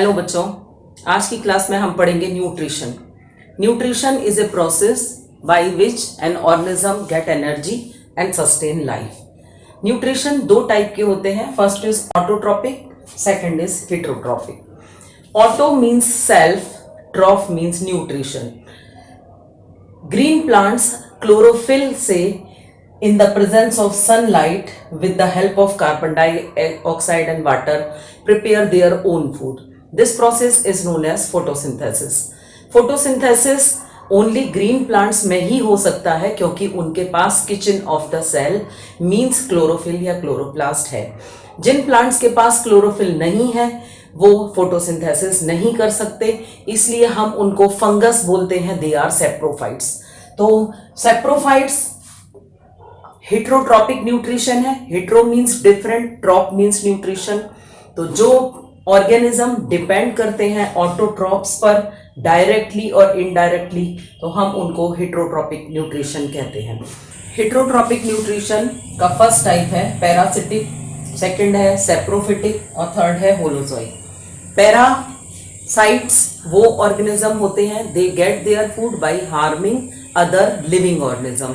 Hello बच्चों, आज की क्लास में हम पढ़ेंगे nutrition. Nutrition is a process by which an organism get energy and sustain life. Nutrition दो टाइप के होते हैं, first is autotrophic, second is heterotrophic. Auto means self, ट्रॉफ means nutrition. Green plants chlorophyll से in the presence of sunlight with the help of carbon dioxide and water prepare their own food. This process is known as photosynthesis. Photosynthesis only green plants में ही हो सकता है क्योंकि उनके पास kitchen of the cell means chlorophyll या chloroplast है। जिन प्लांट्स के पास क्लोरोफिल नहीं है वो फोटोसिंथेसिस नहीं कर सकते, इसलिए हम उनको फंगस बोलते हैं। They are saprophytes. तो सेप्रोफाइट्स हेटेरोट्रॉपिक न्यूट्रिशन है। Hetero means different, trop means nutrition. तो जो ऑर्गेनिज्म डिपेंड करते हैं ऑटोट्रॉप्स पर डायरेक्टली और इनडायरेक्टली, तो हम उनको हेटेरोट्रॉपिक न्यूट्रिशन कहते हैं। हेटेरोट्रॉपिक न्यूट्रिशन का फर्स्ट टाइप है पैरासिटिक, सेकंड है सेप्रोफिटिक और थर्ड है होलोजोइक। पैरासाइट्स वो ऑर्गेनिज्म होते हैं, दे get their food bye harming other living organism.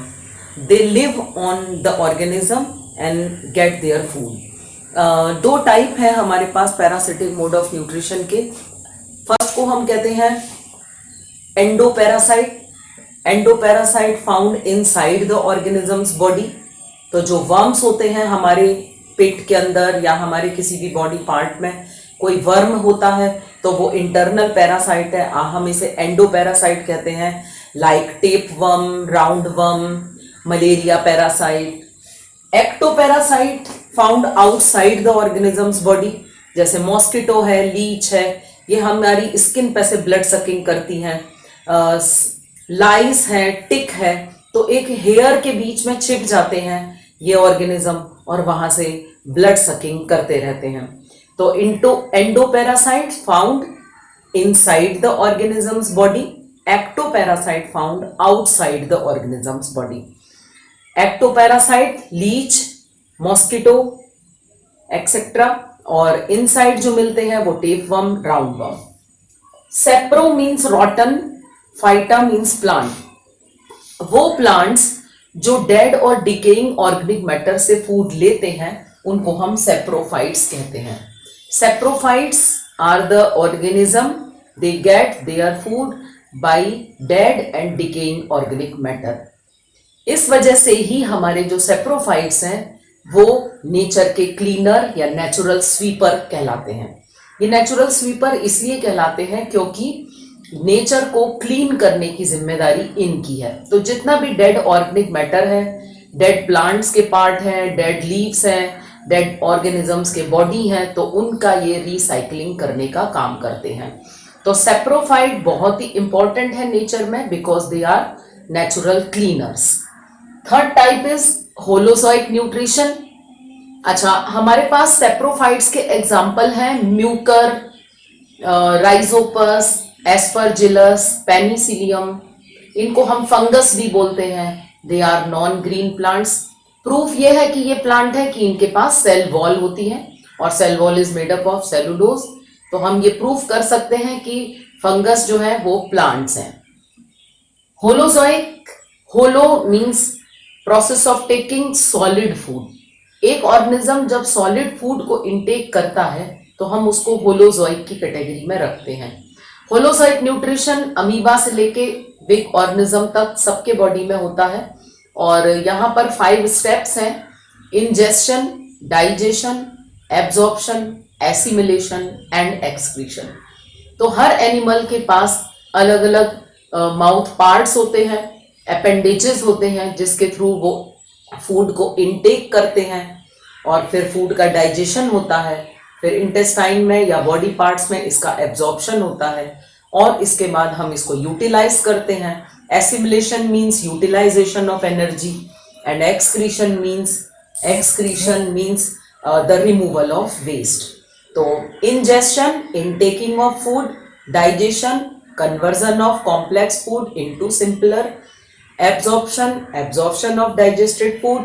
They live on the organism and get their food. दो टाइप है हमारे पास पैरासिटिक मोड ऑफ न्यूट्रिशन के। फर्स्ट को हम कहते हैं endoparasite. Endoparasite found inside the organism's body. तो जो वर्म्स होते हैं हमारे पेट के अंदर या हमारे किसी भी बॉडी पार्ट में कोई वर्म होता है तो वो इंटरनल पैरासाइट है, हम इसे एंडोपैरासाइट कहते हैं। Like tape worm, round worm, malaria parasite. Ectoparasite found outside the organism's body, जैसे मॉस्किटो है, लीच है, ये हमारी स्किन पे से ब्लड सकिंग करती हैं। लाइस है, टिक है, तो एक हेयर के बीच में छिप जाते हैं ये ऑर्गेनिज्म और वहां से ब्लड सकिंग करते रहते हैं। तो endoparasite found inside the organism's body, ectoparasite found outside the organism's body. Ectoparasite leech, mosquito etcetera, और इनसाइड जो मिलते हैं वो tapeworm, round worm. Sapro means rotten, phyta means plant. वो प्लांट्स जो डेड और डिकेइंग ऑर्गेनिक मैटर से food लेते हैं उनको हम सेप्रोफाइट्स कहते हैं। Saprophytes are the organism, they get their food by dead and decaying organic matter. इस वजह से ही हमारे जो सेप्रोफाइट्स हैं वो नेचर के क्लीनर या नेचुरल स्वीपर कहलाते हैं। ये नेचुरल स्वीपर इसलिए कहलाते हैं क्योंकि नेचर को क्लीन करने की जिम्मेदारी इनकी है। तो जितना भी डेड ऑर्गेनिक मैटर है, डेड प्लांट्स के पार्ट हैं, डेड लीव्स हैं, डेड ऑर्गेनिजम्स के बॉडी हैं, तो उनका ये रिसाइकलिंग करने का काम करते हैं। तो सेप्रोफाइट बहुत ही इंपॉर्टेंट है नेचर में because they are natural cleaners. Third type is holozoic nutrition. अच्छा, हमारे पास सेप्रोफाइट्स के एग्जाम्पल हैं म्यूकर, राइजोपस, एस्परजिलस, पेनिसिलियम। इनको हम फंगस भी बोलते हैं। They are non green plants. Proof ये है कि ये प्लांट है कि इनके पास सेल वॉल होती है और cell wall is made up of cellulose. तो हम ये प्रूफ कर सकते हैं कि फंगस जो है वो प्लांट्स हैं। Holozoic, holo means process of taking solid food. एक ऑर्गेनिज्म जब सॉलिड फूड को इनटेक करता है तो हम उसको होलोजोइक की कैटेगरी में रखते हैं। होलोजोइक न्यूट्रिशन अमीबा से लेके बिग ऑर्गेनिज्म तक सबके बॉडी में होता है और यहाँ पर 5 स्टेप्स हैं: ingestion, digestion, absorption, assimilation and excretion. तो हर एनिमल के पास अलग अलग माउथ पार्ट्स होते हैं, अपेंडेजेस होते हैं जिसके थ्रू वो फूड को इनटेक करते हैं और फिर फूड का डाइजेशन होता है, फिर इंटेस्टाइन में या बॉडी पार्ट्स में इसका एब्जॉर्प्शन होता है और इसके बाद हम इसको यूटिलाइज करते हैं। Assimilation means utilization of energy and excretion means the removal of waste. तो ingestion, intaking of food, digestion, conversion of complex food into simpler, absorption of digested food,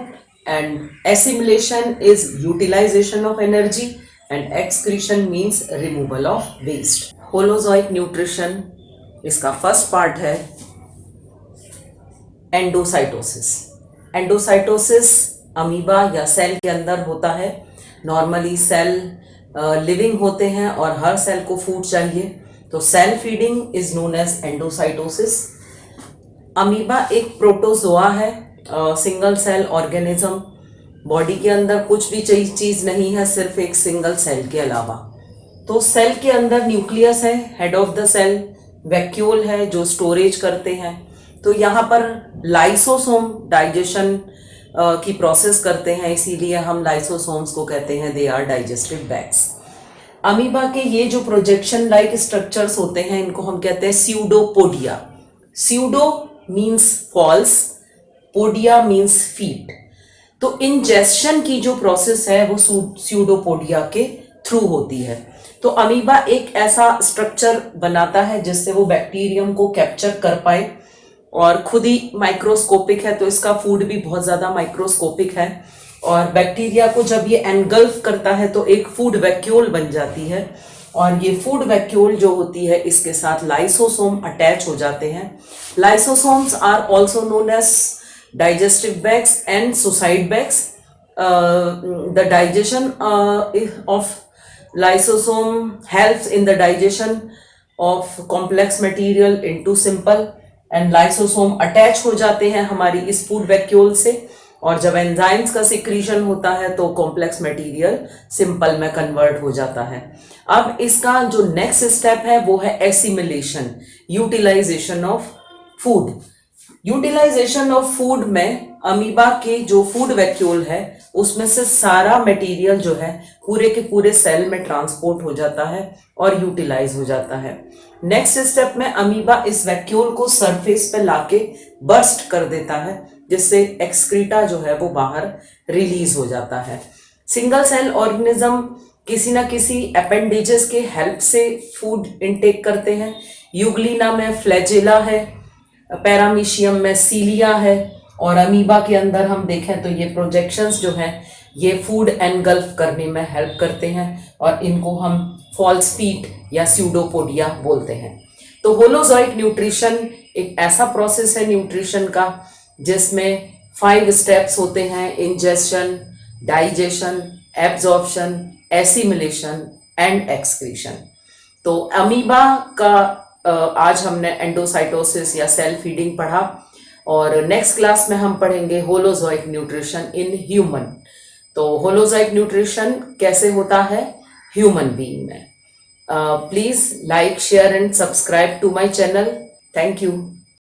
and assimilation is utilization of energy and excretion means removal of waste. Holozoic nutrition, इसका first part है endocytosis. Endocytosis amoeba या cell के अंदर होता है। Normally cell living होते हैं और हर सेल को फूड चाहिए, तो cell feeding is known as endocytosis. Amoeba एक प्रोटोजोआ है, सिंगल सेल ऑर्गेनिज्म। बॉडी के अंदर कुछ भी चीज नहीं है सिर्फ एक सिंगल सेल के अलावा। तो सेल के अंदर न्यूक्लियस है, head of the cell vacuole है जो स्टोरेज करते हैं। तो यहाँ पर लाइसोसोम डाइजेशन की प्रोसेस करते हैं, इसीलिए हम लाइसोसोम्स को कहते हैं they are digestive bags. Amoeba के ये जो प्रोजेक्शन लाइक स्ट्रक्चर्स होते हैं इनको हम कहते हैं pseudopodia. Pseudo means false, podia means feet. तो इंजेस्शन की जो प्रोसेस है वो स्यूडोपोडिया के थ्रू होती है। तो अमीबा एक ऐसा स्ट्रक्चर बनाता है जिससे वो बैक्टीरियम को कैप्चर कर पाए, और खुद ही माइक्रोस्कोपिक है तो इसका फूड भी बहुत ज़्यादा माइक्रोस्कोपिक है। और बैक्टीरिया को जब ये एनगल्फ करता है तो एक फूड वैक्यूल बन जाती है, और ये फूड वैक्यूल जो होती है इसके साथ लाइसोसोम अटैच हो जाते हैं। Lysosomes are also known as digestive bags and suicide bags. The digestion of lysosome helps in the digestion of complex material into simple, and lysosome attach हो जाते हैं हमारी इस food vacuole से, और जब एंजाइम्स का सिक्रीशन होता है तो कॉम्प्लेक्स मटेरियल सिंपल में कन्वर्ट हो जाता है। अब इसका जो नेक्स्ट स्टेप है वो है assimilation, utilization of food. Utilization of food में अमीबा के जो फूड वैक्यूल है उसमें से सारा मटेरियल जो है पूरे के पूरे सेल में ट्रांसपोर्ट हो जाता है और यूटिलाइज हो जाता है। नेक्स्ट स्टेप में अमीबा इस वैक्यूल को सरफेस पे लाके बर्स्ट कर देता है, जिससे एक्सक्रीटा जो है वो बाहर रिलीज हो जाता है। सिंगल सेल ऑर्गेनिज्म किसी ना किसी अपेंडेजेस के हेल्प से फूड इनटेक करते हैं। यूग्लिना में फ्लैजेला है, पैरामीशियम में सीलिया है, और अमीबा के अंदर हम देखें तो ये प्रोजेक्शंस जो हैं ये फूड एनगल्फ करने में हेल्प करते हैं, और इनको हम फॉल्स फीट या स्यूडोपोडिया बोलते हैं। तो होलोजोइक न्यूट्रिशन एक ऐसा प्रोसेस है न्यूट्रिशन का जिसमें 5 स्टेप्स होते हैं: ingestion, digestion, absorption, assimilation and excretion. तो अमीबा का आज हमने एंडोसाइटोसिस या सेल फीडिंग पढ़ा, और नेक्स्ट क्लास में हम पढ़ेंगे होलोजोइक न्यूट्रिशन इन ह्यूमन। तो होलोजोइक न्यूट्रिशन कैसे होता है ह्यूमन बीइंग में। Please like, share and subscribe to my channel. Thank you.